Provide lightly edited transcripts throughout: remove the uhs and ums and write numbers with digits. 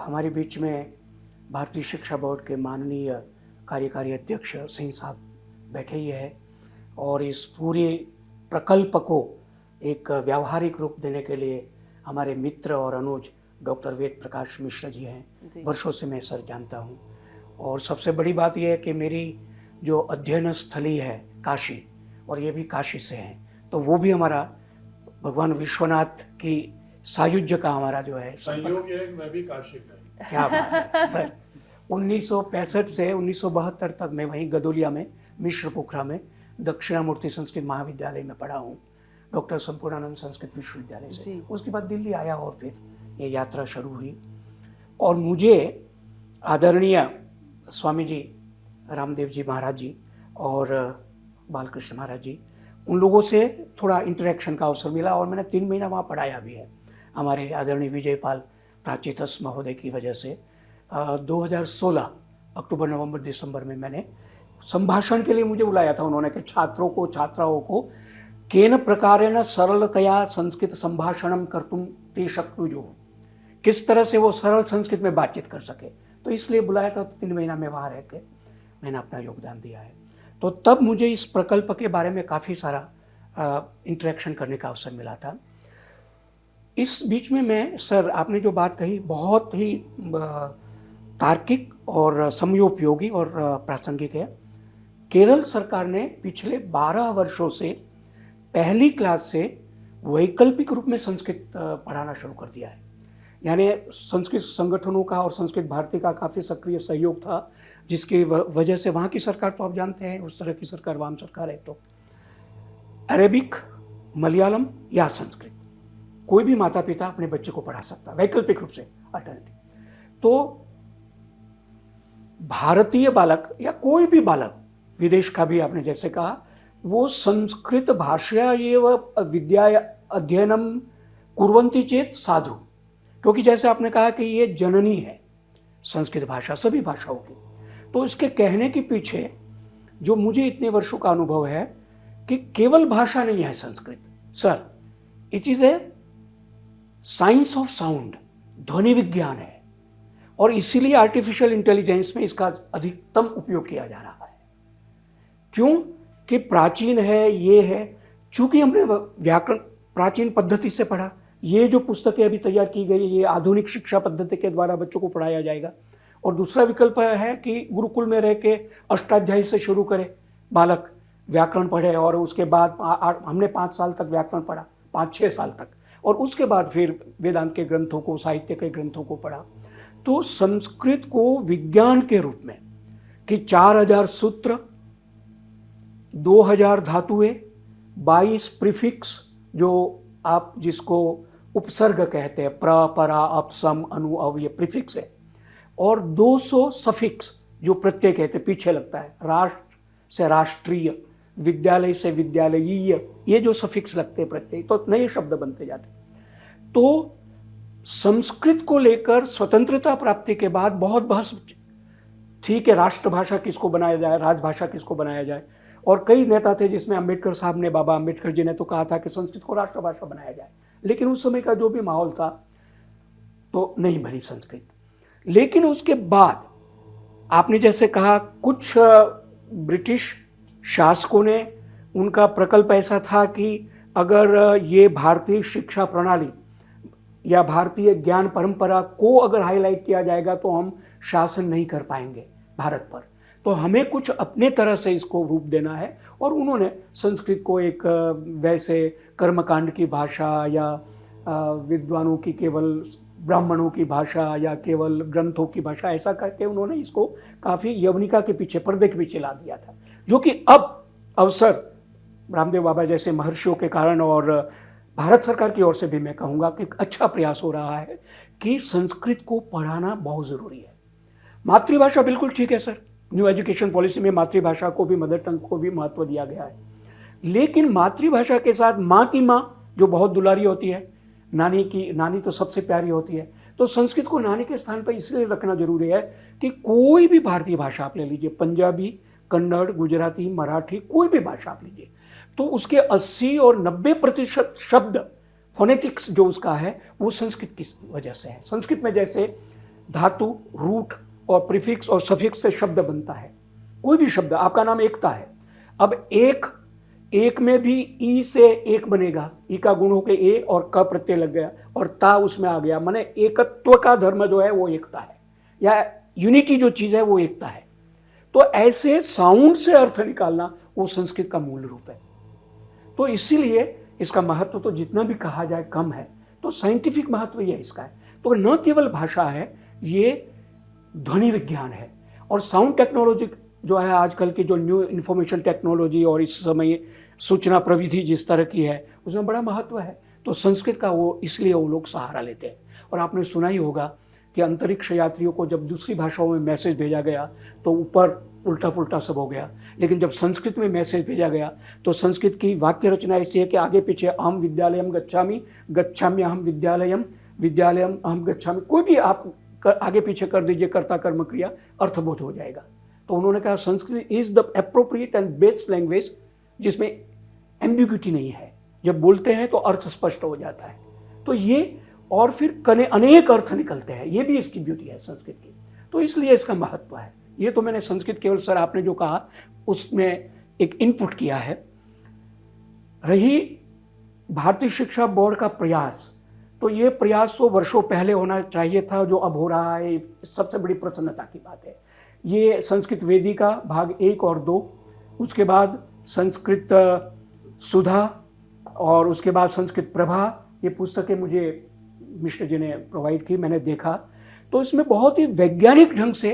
हमारे बीच में भारतीय शिक्षा बोर्ड के माननीय कार्यकारी अध्यक्ष सिंह साहब बैठे ही है और इस पूरे प्रकल्प को एक व्यावहारिक रूप देने के लिए हमारे मित्र और अनुज डॉक्टर वेद प्रकाश मिश्र जी हैं। वर्षों से मैं सर जानता हूँ और सबसे बड़ी बात यह है कि मेरी जो अध्ययन स्थली है काशी, और ये भी काशी से हैं, तो वो भी हमारा भगवान विश्वनाथ की सायुज्य का हमारा जो है संयोग है, मैं भी काशी का। क्या बात है सर। 1965 से 1972 तक मैं वहीं गदोलिया में मिश्र पोखरा में दक्षिणामूर्ति संस्कृत महाविद्यालय में पढ़ा हूँ, डॉक्टर संपूर्णानंद संस्कृत विश्वविद्यालय से। उसके बाद दिल्ली आया और फिर ये यात्रा शुरू हुई और मुझे आदरणीय स्वामी जी रामदेव जी महाराज जी और बालकृष्ण महाराज जी, उन लोगों से थोड़ा इंटरेक्शन का अवसर मिला और मैंने 3 महीना वहाँ पढ़ाया भी है हमारे आदरणीय विजयपाल प्राचीतस महोदय की वजह से। 2016 अक्टूबर नवंबर दिसंबर में मैंने संभाषण के लिए मुझे बुलाया था उन्होंने कि छात्रों को छात्राओं को केन प्रकारेण सरलतया संस्कृत संभाषणम कर्तुम ते शक्नुयुः, किस तरह से वो सरल संस्कृत में बातचीत कर सके, तो इसलिए बुलाया था। 3 महीना में वहाँ रह के मैंने अपना योगदान दिया है। तो तब मुझे इस प्रकल्प के बारे में काफ़ी सारा इंटरेक्शन करने का अवसर मिला था। इस बीच में मैं सर आपने जो बात कही बहुत ही तार्किक और समयोपयोगी और प्रासंगिक है। केरल सरकार ने पिछले 12 वर्षों से पहली क्लास से वैकल्पिक रूप में संस्कृत पढ़ाना शुरू कर दिया है। यानी संस्कृत संगठनों का और संस्कृत भारती का काफ़ी सक्रिय सहयोग था, जिसकी वजह से वहाँ की सरकार तो आप जानते हैं उस तरह की सरकार वाम सरकार है, तो अरेबिक, मलयालम या संस्कृत कोई भी माता पिता अपने बच्चे को पढ़ा सकता वैकल्पिक रूप से, अल्टरनेटिव। तो भारतीय बालक या कोई भी बालक, विदेश का भी आपने जैसे कहा, वो संस्कृत भाषा एव विद्या अध्ययनम कुर्वन्ति चेत साधु, क्योंकि जैसे आपने कहा कि ये जननी है संस्कृत भाषा सभी भाषाओं की। तो इसके कहने के पीछे जो मुझे इतने वर्षों का अनुभव है कि केवल भाषा नहीं है Sanskrit sir, it is a science of sound, ध्वनि विज्ञान है, और इसीलिए आर्टिफिशियल इंटेलिजेंस में इसका अधिकतम उपयोग किया जा रहा है। क्यों कि प्राचीन है, ये है, चूंकि हमने व्याकरण प्राचीन पद्धति से पढ़ा, ये जो पुस्तकें अभी तैयार की गई ये आधुनिक शिक्षा पद्धति के द्वारा बच्चों को पढ़ाया जाएगा। और दूसरा विकल्प है कि गुरुकुल में रह के अष्टाध्यायी से शुरू करे, बालक व्याकरण पढ़े और उसके बाद हमने 5 साल तक व्याकरण पढ़ा, 5-6 साल तक, और उसके बाद फिर वेदांत के ग्रंथों को, साहित्य के ग्रंथों को पढ़ा। तो संस्कृत को विज्ञान के रूप में कि 4000 सूत्र, 2000 धातुएं, 22 प्रीफिक्स जो आप जिसको उपसर्ग कहते हैं, प्र, परा, अप, सम, अनु, अव, ये प्रीफिक्स है, और 200 सफिक्स जो प्रत्यय कहते हैं पीछे लगता है, राष्ट्र से राष्ट्रीय, विद्यालय से विद्यालयीय, ये जो सफिक्स लगते हैं प्रत्यय, तो नए शब्द बनते जाते। तो संस्कृत को लेकर स्वतंत्रता प्राप्ति के बाद बहुत बहस थी कि राष्ट्रभाषा किसको बनाया जाए, राजभाषा किसको बनाया जाए, और कई नेता थे जिसमें अम्बेडकर साहब ने, बाबा अम्बेडकर जी ने तो कहा था कि संस्कृत को राष्ट्रभाषा बनाया जाए, लेकिन उस समय का जो भी माहौल था तो नहीं बनी संस्कृत। लेकिन उसके बाद आपने जैसे कहा कुछ ब्रिटिश शासकों ने, उनका प्रकल्प ऐसा था कि अगर ये भारतीय शिक्षा प्रणाली या भारतीय ज्ञान परंपरा को अगर हाईलाइट किया जाएगा तो हम शासन नहीं कर पाएंगे भारत पर, तो हमें कुछ अपने तरह से इसको रूप देना है। और उन्होंने संस्कृत को एक वैसे कर्मकांड की भाषा या विद्वानों की, केवल ब्राह्मणों की भाषा या केवल ग्रंथों की भाषा, ऐसा करके उन्होंने इसको काफ़ी यवनिका के पीछे, पर्दे के पीछे ला दिया था, जो कि अब अवसर रामदेव बाबा जैसे महर्षियों के कारण और भारत सरकार की ओर से भी मैं कहूँगा कि अच्छा प्रयास हो रहा है कि संस्कृत को पढ़ाना बहुत ज़रूरी है। मातृभाषा बिल्कुल ठीक है सर, न्यू एजुकेशन पॉलिसी में मातृभाषा को भी, मदर टंग को भी महत्व दिया गया है, लेकिन मातृभाषा के साथ माँ की माँ जो बहुत दुलारी होती है, नानी तो सबसे प्यारी होती है, तो संस्कृत को नानी के स्थान पर इसलिए रखना जरूरी है कि कोई भी भारतीय भाषा आप ले लीजिए, पंजाबी, कन्नड़, गुजराती, मराठी, कोई भी भाषा आप लीजिए, तो उसके 80 और 90% शब्द फोनेटिक्स जो उसका है वो संस्कृत की वजह से है। संस्कृत में जैसे धातु, रूट और प्रीफिक्स और सफिक्स से शब्द बनता है। कोई भी शब्द, आपका नाम एकता है, अब एक में भी ई से एक बनेगा, ई का गुण होकर ए और क प्रत्यय लग गया और ता उसमें आ गया, माने एकत्व का धर्म जो है वो एकता है, या यूनिटी जो चीज है वो एकता है। तो ऐसे साउंड से अर्थ निकालना वो संस्कृत का मूल रूप है। तो इसीलिए इसका महत्व तो जितना भी कहा जाए कम है, तो साइंटिफिक महत्व ये इसका है। तो न केवल भाषा है, ये ध्वनि विज्ञान है। और साउंड टेक्नोलॉजी जो है आजकल की जो न्यू इंफॉर्मेशन टेक्नोलॉजी और इस समय सूचना प्रविधि जिस तरह की है, उसमें बड़ा महत्व है। तो संस्कृत का वो इसलिए वो लोग सहारा लेते हैं। और आपने सुना ही होगा कि अंतरिक्ष यात्रियों को जब दूसरी भाषाओं में मैसेज भेजा गया तो ऊपर उल्टा पुल्टा सब हो गया, लेकिन जब संस्कृत में मैसेज भेजा गया तो संस्कृत की वाक्य रचना ऐसी है कि आगे पीछे अहम विद्यालयम गच्छामि, गच्छाम्य अहम विद्यालयम, विद्यालयम अहम गच्छामि, कोई भी आप आगे पीछे कर दीजिए कर्ता कर्म क्रिया, अर्थबोध हो जाएगा। तो उन्होंने कहा Sanskrit is the appropriate and best language जिसमें एम्बिग्यूटी नहीं है, जब बोलते हैं तो अर्थ स्पष्ट हो जाता है। तो ये और फिर अनेक अर्थ निकलते हैं, ये भी इसकी ब्यूटी है संस्कृत की। तो इसलिए इसका महत्व है। ये तो मैंने संस्कृत केवल सर आपने जो कहा उसमें एक इनपुट किया है। रही भारतीय शिक्षा बोर्ड का प्रयास, तो ये प्रयास तो वर्षों पहले होना चाहिए था, जो अब हो रहा है सबसे बड़ी प्रसन्नता की बात है। ये संस्कृत वेदिका भाग 1 और 2, उसके बाद संस्कृत सुधा और उसके बाद संस्कृत प्रभा, ये पुस्तकें मुझे मिश्र जी ने प्रोवाइड की, मैंने देखा। तो इसमें बहुत ही वैज्ञानिक ढंग से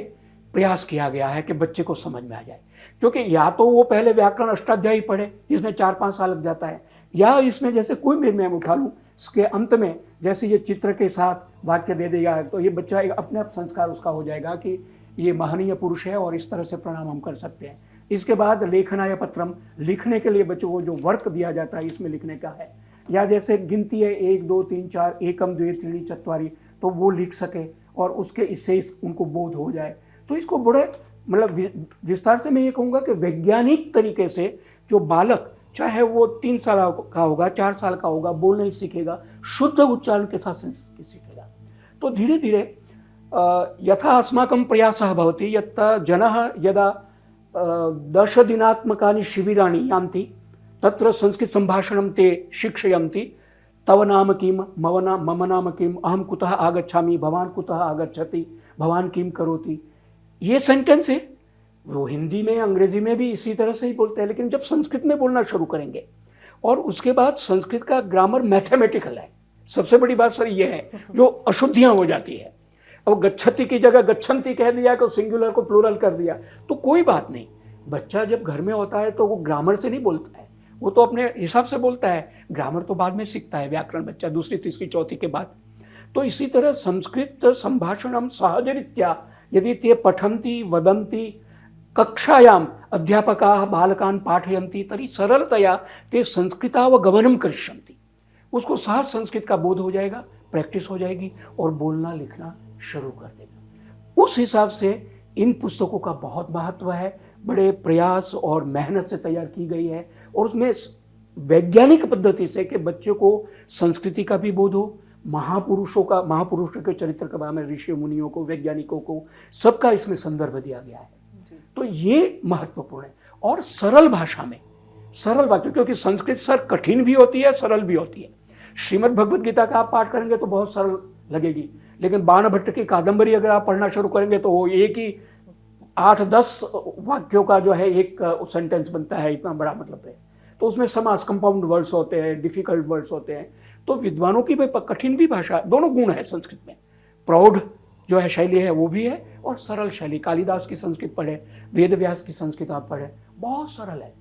प्रयास किया गया है कि बच्चे को समझ में आ जाए। क्योंकि या तो वो पहले व्याकरण अष्टाध्यायी पढ़े जिसमें 4-5 साल लग जाता है, या इसमें जैसे कोई भी मैं उठा लूँ, इसके अंत में जैसे ये चित्र के साथ वाक्य दे देगा तो ये बच्चा अपने आप संस्कार उसका हो जाएगा कि ये महनीय पुरुष है और इस तरह से प्रणाम हम कर सकते हैं। इसके बाद लेखनाय पत्रम, लिखने के लिए बच्चों को जो वर्क दिया जाता है इसमें लिखने का है, या जैसे गिनती है 1 2 3 4 एकम द्वे त्रीणि चत्वारि, तो वो लिख सके और उसके इससे उनको बोध हो जाए। तो इसको बड़े मतलब विस्तार से मैं ये कहूँगा कि वैज्ञानिक तरीके से जो बालक, चाहे वो 3 साल का होगा 4 साल का होगा, बोलना ही सीखेगा, शुद्ध उच्चारण के साथ संस्कृत सीखेगा। तो धीरे धीरे यथा अस्माकं प्रयासः भवति यत् जनः यदा 10 दिनात्मकानि शिबिराणि यान्ति तत्र संस्कृत संभाषणं ते शिक्षयन्ति, तव नाम किं, मम नाम किं, अहम कुतः आगच्छामि, भवान कुतः आगच्छति, भवान किं करोति। ये सेंटेंस है वो हिंदी में अंग्रेजी में भी इसी तरह से ही बोलते हैं, लेकिन जब संस्कृत में बोलना शुरू करेंगे और उसके बाद संस्कृत का ग्रामर मैथमेटिकल है। सबसे बड़ी बात सर ये है जो अशुद्धियां हो जाती है। अब गच्छति की जगह गच्छन्ति कह दिया, को सिंगुलर को प्लूरल कर दिया, तो कोई बात नहीं। बच्चा जब घर में होता है तो वो ग्रामर से नहीं बोलता है, वो तो अपने हिसाब से बोलता है, ग्रामर तो बाद में सीखता है व्याकरण बच्चा दूसरी तीसरी चौथी के बाद। तो इसी तरह संस्कृत संभाषणम सहजरीत्या यदि ते पठन्ति वदन्ति कक्षायाम अध्यापकाः बालकान् पाठयन्ति तर्हि सरलतया ते संस्कृतावगमनं करिष्यन्ति। उसको सहज संस्कृत का बोध हो जाएगा, प्रैक्टिस हो जाएगी और बोलना लिखना शुरू कर देगा। उस हिसाब से इन पुस्तकों का बहुत महत्व है, बड़े प्रयास और मेहनत से तैयार की गई है और उसमें वैज्ञानिक पद्धति से कि बच्चों को संस्कृति का भी बोध हो, महापुरुषों के चरित्र के बारे में, ऋषि मुनियों को, वैज्ञानिकों को, सबका इसमें संदर्भ दिया गया है। तो ये महत्वपूर्ण है और सरल भाषा में, सरल वाक्य, क्योंकि संस्कृत सर कठिन भी होती है सरल भी होती है। श्रीमद् भगवद गीता का आप पाठ करेंगे तो बहुत सरल लगेगी, लेकिन बाण भट्ट की कादंबरी अगर आप पढ़ना शुरू करेंगे तो वो एक ही 8-10 वाक्यों का जो है एक सेंटेंस बनता है, इतना बड़ा मतलब है। तो उसमें समास, कंपाउंड वर्ड्स होते हैं, डिफिकल्ट वर्ड्स होते हैं। तो विद्वानों की भी कठिन भी भाषा, दोनों गुण है संस्कृत में। प्रौढ़ जो है शैली है वो भी है और सरल शैली, कालिदास की संस्कृत पढ़े, वेद व्यास की संस्कृत आप पढ़े, बहुत सरल है।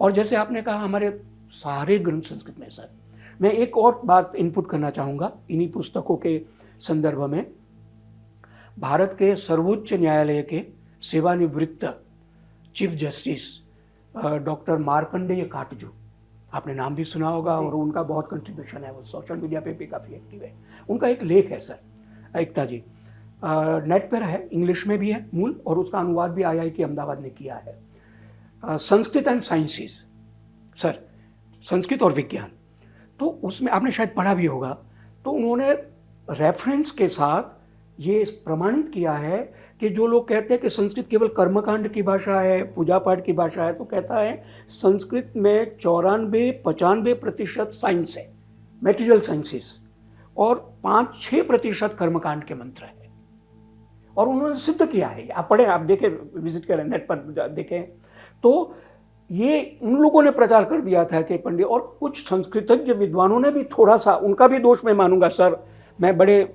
और जैसे आपने कहा हमारे सारे ग्रंथ संस्कृत में। सर मैं एक और बात इनपुट करना चाहूँगा इन्हीं पुस्तकों के संदर्भ में। भारत के सर्वोच्च न्यायालय के सेवानिवृत्त chief justice doctor Markandey Katju, आपने नाम भी सुना होगा और उनका बहुत कंट्रीब्यूशन है, वो सोशल मीडिया पे भी काफ़ी एक्टिव है। उनका एक लेख है सर, एकता जी, नेट पर है, इंग्लिश में भी है मूल, और उसका अनुवाद भी IIT अहमदाबाद ने किया है। Sanskrit and sciences, sir Sanskrit और विज्ञान। तो उसमें आपने शायद पढ़ा भी होगा, तो उन्होंने रेफरेंस के साथ ये प्रमाणित किया है कि जो लोग कहते हैं कि संस्कृत केवल कर्मकांड की भाषा है, पूजा पाठ की भाषा है, तो कहता है संस्कृत में 94-95% साइंस है, मेटीरियल साइंसेस, और 5-6% कर्मकांड के मंत्र है। और उन्होंने सिद्ध किया है, आप पढ़ें, आप देखें, विजिट करें, नेट पर देखें, तो ये उन लोगों ने प्रचार कर दिया था कि पंडित, और कुछ संस्कृतज्ञ विद्वानों ने भी थोड़ा सा, उनका भी दोष मैं मानूंगा सर, मैं बड़े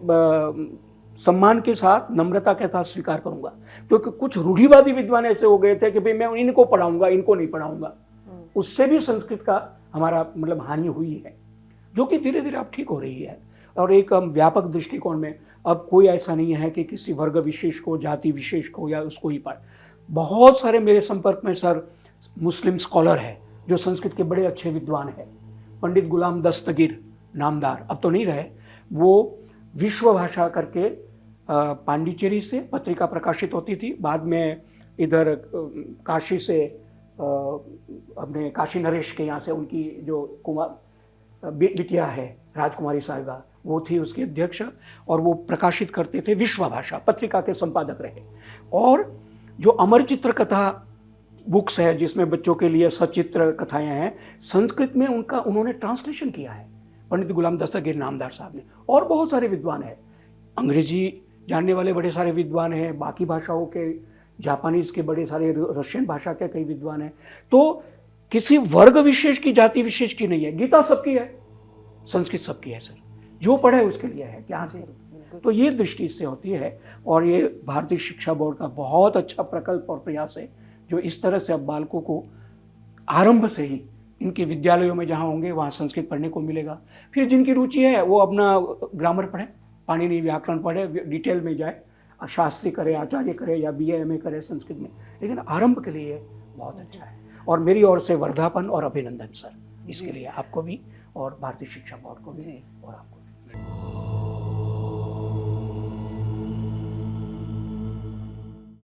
सम्मान के साथ, नम्रता के साथ स्वीकार करूंगा, क्योंकि कुछ रूढ़िवादी विद्वान ऐसे हो गए थे कि भाई मैं इनको पढ़ाऊंगा, इनको नहीं पढ़ाऊंगा। उससे भी संस्कृत का हमारा मतलब हानि हुई है, जो कि धीरे धीरे अब ठीक हो रही है। और एक व्यापक दृष्टिकोण में अब कोई ऐसा नहीं है कि किसी वर्ग विशेष को, जाति विशेष को या उसको ही पढ़। बहुत सारे मेरे संपर्क में सर मुस्लिम स्कॉलर है जो संस्कृत के बड़े अच्छे विद्वान हैं। पंडित गुलाम दस्तगीर नामदार, अब तो नहीं रहे, वो विश्व भाषा करके पांडिचेरी से पत्रिका प्रकाशित होती थी, बाद में इधर काशी से अपने काशी नरेश के यहाँ से उनकी जो कुमार बिटिया है राजकुमारी साहिबा, वो थी उसकी अध्यक्ष, और वो प्रकाशित करते थे, विश्व भाषा पत्रिका के संपादक रहे। और जो अमर चित्र कथा बुक्स है जिसमें बच्चों के लिए सचित्र कथाएं हैं, संस्कृत में उन्होंने ट्रांसलेशन किया है पंडित गुलाम दस्तगीर नामदार साहब ने, और बहुत सारे विद्वान हैं, अंग्रेजी जानने वाले बड़े सारे विद्वान हैं, बाकी भाषाओं के, जापानीज के बड़े सारे, रशियन भाषा के कई विद्वान हैं। तो किसी वर्ग विशेष की, जाति विशेष की नहीं है, गीता सबकी है, संस्कृत सबकी है सर, जो पढ़े उसके लिए है, क्या से। तो ये दृष्टि इससे होती है, और ये भारतीय शिक्षा बोर्ड का बहुत अच्छा प्रकल्प और प्रयास है, जो इस तरह से अब बालकों को आरंभ से ही इनके विद्यालयों में जहाँ होंगे वहाँ संस्कृत पढ़ने को मिलेगा। फिर जिनकी रुचि है वो अपना ग्रामर पढ़े, पाणिनि व्याकरण पढ़े, डिटेल में जाए, शास्त्री करे, आचार्य करे, या BA MA करे संस्कृत में, लेकिन आरंभ के लिए बहुत अच्छा है। और मेरी ओर से वर्धापन और अभिनंदन सर, इसके लिए आपको भी और भारतीय शिक्षा बोर्ड को भी और आपको।